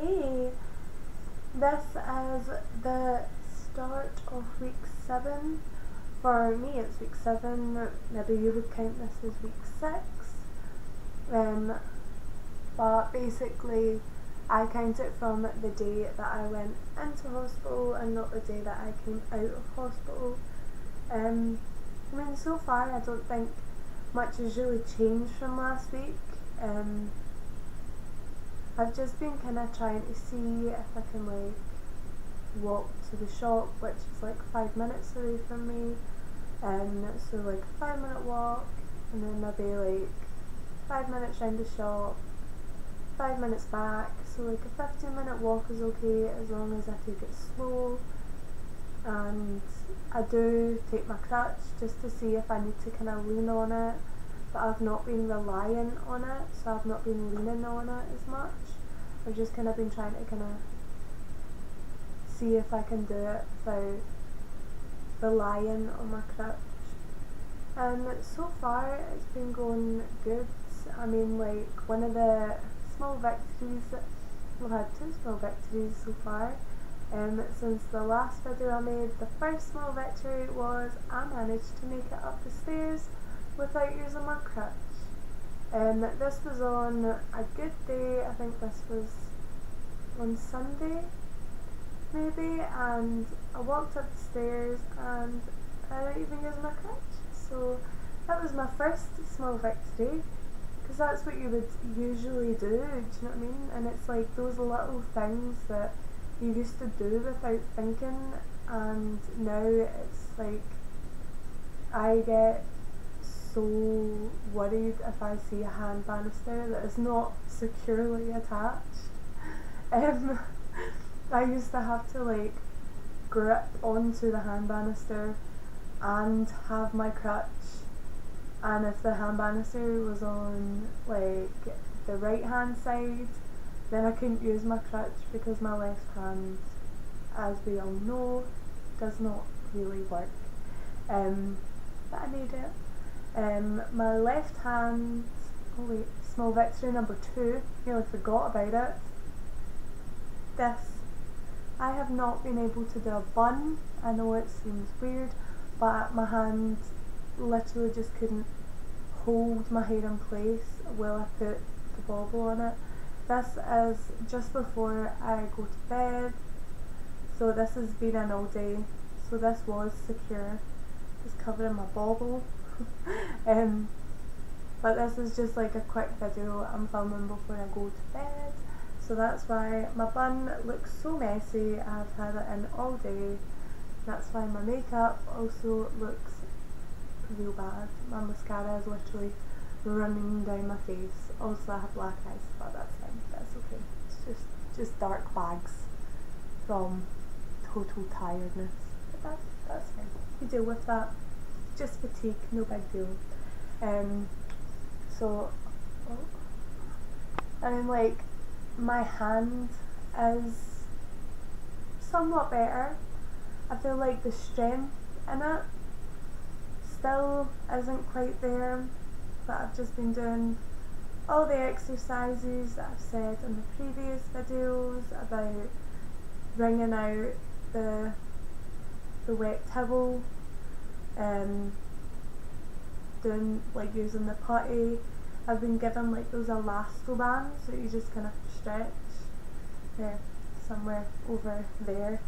Hey, this is the start of week 7. For me it's week 7, maybe you would count this as week 6. But basically I count it from the day that I went into hospital and not the day that I came out of hospital. So far I don't think much has really changed from last week. I've just been kind of trying to see if I can walk to the shop, which is 5 minutes away from me. So a 5-minute walk, and then maybe 5 minutes round the shop, 5 minutes back. So a 15-minute walk is okay as long as I take it slow. And I do take my crutch just to see if I need to kind of lean on it, but I've not been reliant on it, so I've not been leaning on it as much. I've just kind of been trying to see if I can do it without relying on my crutch. So far it's been going good. One of the small victories, we've had 2 small victories so far. Since the last video I made, the first small victory was I managed to make it up the stairs without using my crutch. This was on a good day. I think this was on Sunday maybe, and I walked up the stairs and I didn't even use my crutch. So that was my first small victory, because that's what you would usually do, you know what I mean? And it's those little things that you used to do without thinking, and now it's I get so worried if I see a hand banister that is not securely attached. I used to have to grip onto the hand banister and have my crutch, and if the hand banister was on the right hand side, then I couldn't use my crutch because my left hand, as we all know, does not really work. But I made it. My left hand, small victory number 2, nearly forgot about it. I have not been able to do a bun. I know it seems weird, but my hand literally just couldn't hold my hair in place while I put the bobble on it. This is just before I go to bed, so this has been an all day, so this was secure, just covering my bobble. But this is just a quick video I'm filming before I go to bed, so that's why my bun looks so messy. I've had it in all day. That's why my makeup also looks real bad. My mascara is literally running down my face. Also I have black eyes, but that's fine, that's okay. It's just dark bags from total tiredness, but that's fine. You deal with that. Just fatigue, no big deal. My hand is somewhat better. I feel the strength in it still isn't quite there, but I've just been doing all the exercises that I've said in the previous videos about wringing out the wet towel, doing using the putty. I've been given those elasto bands that you just kind of stretch. There, somewhere over there.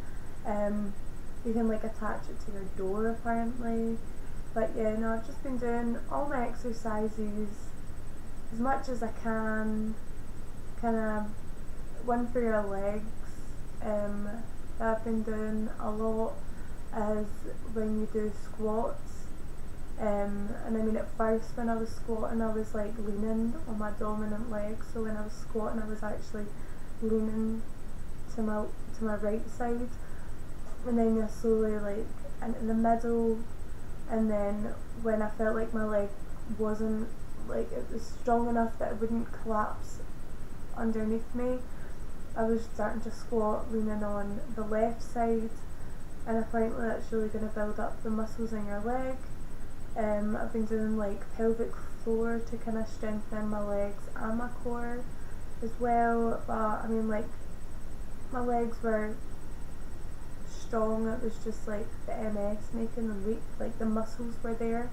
You can attach it to your door apparently. But yeah, no, I've just been doing all my exercises as much as I can. One for your legs. That I've been doing a lot is when you do squats. At first when I was squatting, I was leaning on my dominant leg. So when I was squatting, I was actually leaning to my right side, and then you're slowly into the middle. And then when I felt my leg wasn't it was strong enough that it wouldn't collapse underneath me, I was starting to squat leaning on the left side, and apparently that's really going to build up the muscles in your leg. I've been doing pelvic floor to strengthen my legs and my core as well, but my legs were strong. It was just like the MS making them weak. Like the muscles were there,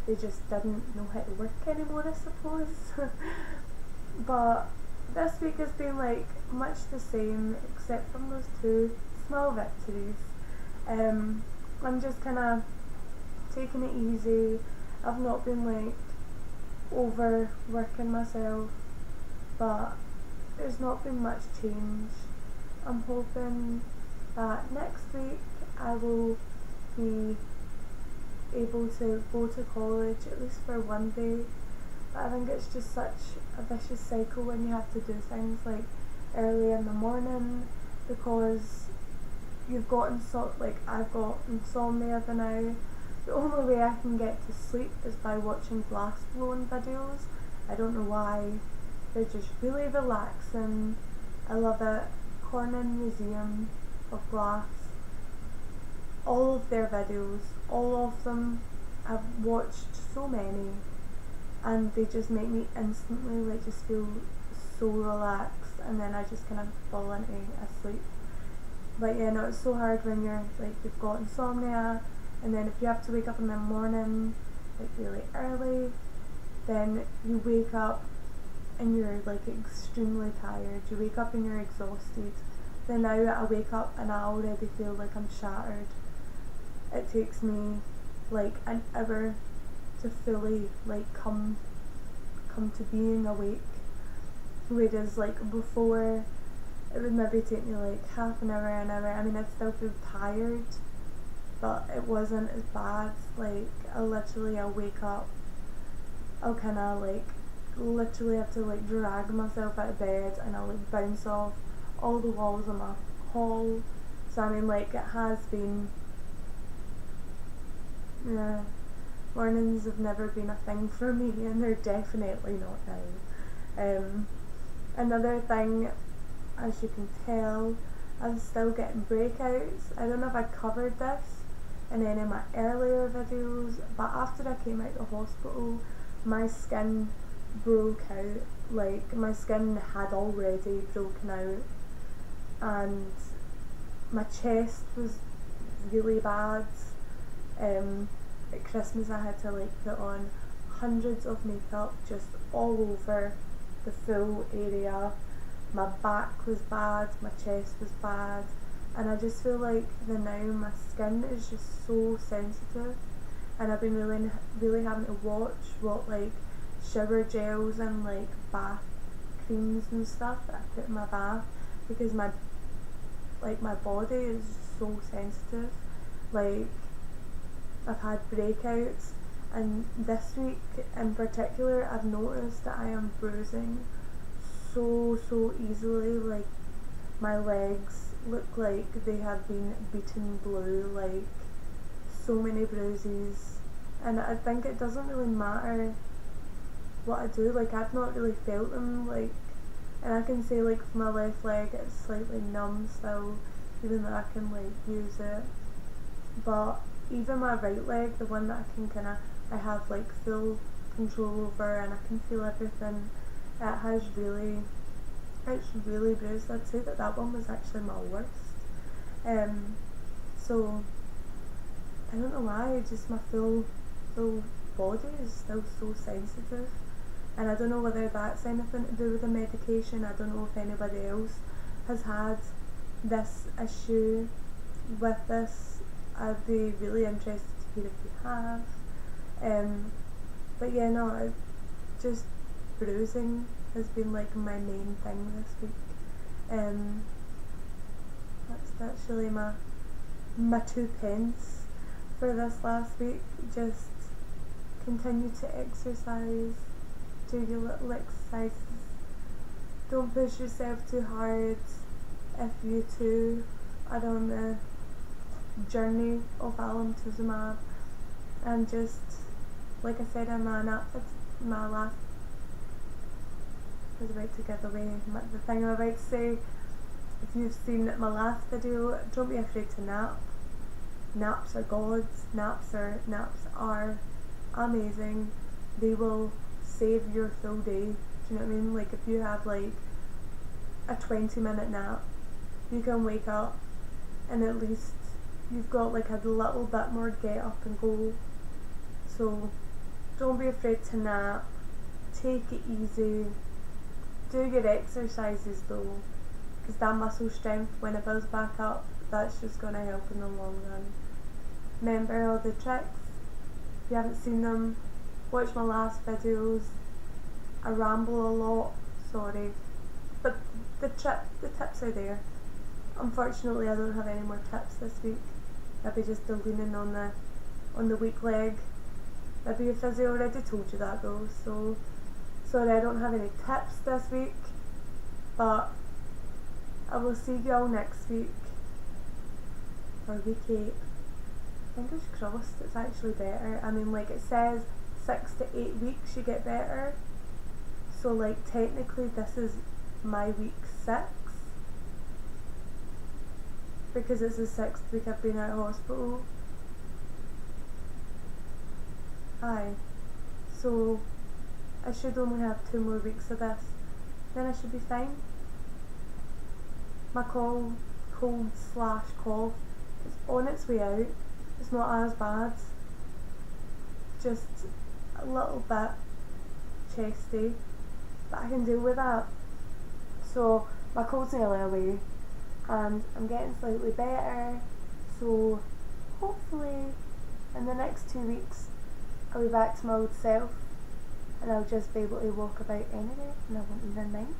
they just didn't know how to work anymore, I suppose. But this week has been like much the same, except from those two small victories. I'm just kind of taking it easy. I've not been like overworking myself, but there's not been much change. I'm hoping that next week I will be able to go to college at least for one day. But I think it's just such a vicious cycle when you have to do things like early in the morning, because you've got I've got insomnia for now. The only way I can get to sleep is by watching glass blowing videos. I don't know why. They're just really relaxing. I love it. Cornyn Museum of Glass. All of their videos, all of them, I've watched so many, and they just make me instantly like just feel so relaxed, and then I just kind of fall into a sleep. But yeah, no, it's so hard when you're like, you've got insomnia, and then if you have to wake up in the morning like really early, then you wake up and you're like extremely tired. You wake up and you're exhausted. Then now I wake up and I already feel like I'm shattered. It takes me like an hour to fully like come to being awake, whereas like before it would maybe take me like half an hour, an hour. I mean, I'd still feel tired, but it wasn't as bad. Like I'll wake up, I'll kind of like literally have to like drag myself out of bed, and I'll like bounce off all the walls of my hall. So I mean, like, it has been, mornings have never been a thing for me, and they're definitely not now. Another thing, as you can tell, I'm still getting breakouts. I don't know if I covered this in any of my earlier videos, but after I came out of the hospital, my skin broke out. Like, my skin had already broken out, and my chest was really bad. At Christmas I had to like put on hundreds of makeup just all over the full area. My back was bad, my chest was bad, and I just feel like now my skin is just so sensitive, and I've been really having to watch what like shower gels and like bath creams and stuff that I put in my bath, because my body is so sensitive. Like, I've had breakouts, and this week in particular I've noticed that I am bruising so easily. Like, my legs look like they have been beaten blue, like so many bruises, and I think it doesn't really matter what I do. Like, I've not really felt them, like, and I can say like for my left leg it's slightly numb still, even though I can like use it. But even my right leg, the one that I have like full control over and I can feel everything, it's really bruised. I'd say that one was actually my worst. So I don't know why, just my full body is still so sensitive, and I don't know whether that's anything to do with the medication. I don't know if anybody else has had this issue with this. I'd be really interested to hear if you have. But yeah, no, just bruising has been like my main thing this week. That's really my 2 pence for this last week. Just continue to exercise, do your little exercises, don't push yourself too hard. If you too are on the journey of alemtuzumab, and just like I said in my last, I was about to give away the thing I'm about to say. If you've seen my last video, don't be afraid to nap. Naps are gods. Naps are amazing. They will save your full day. Do you know what I mean? Like, if you have like a 20-minute nap, you can wake up and at least you've got like a little bit more get up and go. So don't be afraid to nap, take it easy, do your exercises though, because that muscle strength, when it builds back up, that's just going to help in the long run. Remember all the tricks. If you haven't seen them, watch my last videos. I ramble a lot, sorry, but the tips are there. Unfortunately, I don't have any more tips this week. Maybe just the leaning on the weak leg. Maybe your physio already told you that though, so sorry I don't have any tips this week, but I will see you all next week for week 8. Fingers crossed it's actually better. I mean, like, it says 6 to 8 weeks you get better, so like technically this is my week 6 because it's the 6th week I've been out of hospital. Aye, so I should only have 2 more weeks of this, then I should be fine. My cold / cough is on its way out. It's not as bad, just a little bit chesty, but I can deal with that. So my cold's nearly away and I'm getting slightly better, so hopefully in the next 2 weeks I'll be back to my old self and I'll just be able to walk about anyway and I won't even mind.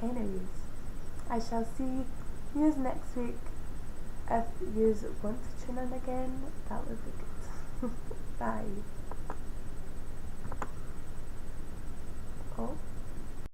Anyways, I shall see you next week. If you want to tune in again, that would be good. Bye. Oh.